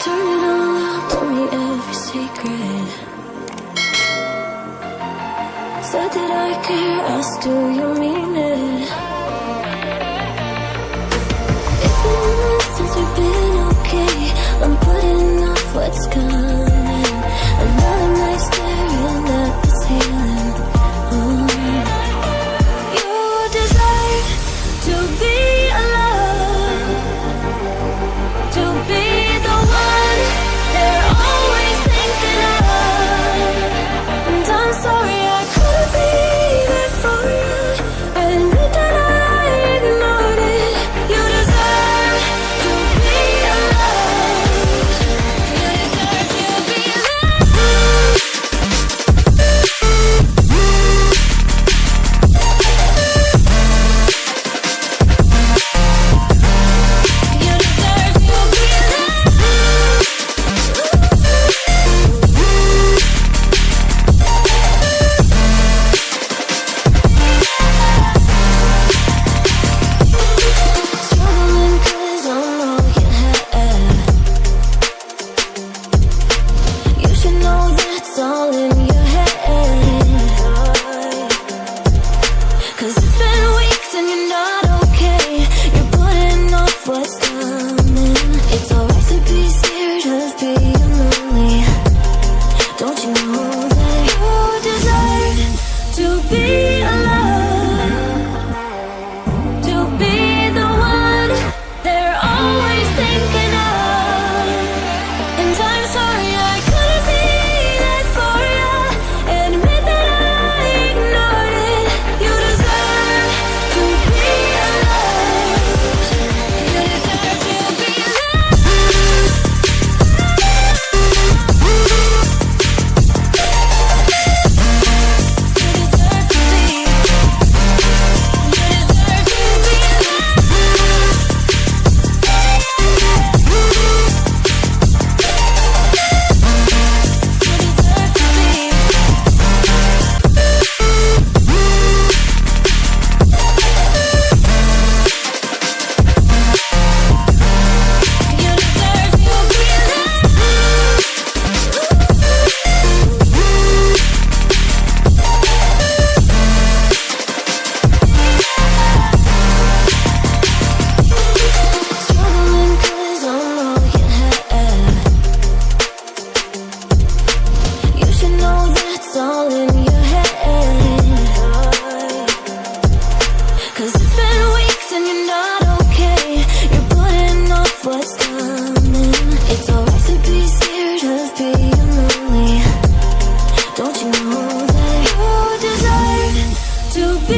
Turn it all out, told me every secret. Said that I care, asked do you mean it? It's been months since we've been okay. I'm putting off what's coming. Another night staring at the ceiling. You deserve to be alone, to be the one they're always thinking of. And I'm sorry I couldn't be there for you. I admit that I ignored it. You deserve to be alone. You deserve to be alone. You deserve to be alone. Struggling 'cause I'm all you have. You should know that's all in your head. 'Cause it's been weeks and you're not okay. You're putting off what's coming. It's alright to be scared of being lonely. Don't you know that you deserve to be alone, to be the one they're always thinking of. And I'm sorry I couldn't be there for you. Admit that I ignored it. You deserve to be alone. You deserve to be alone. You deserve to be. You deserve to be alone. You deserve to be. You deserve to be alone. Struggling 'cause I'm all you have. You should know that's all in your head. 'Cause it's been weeks and you're not okay. You're putting off what's coming. It's alright to be scared of being lonely. Don't you know that you deserve to be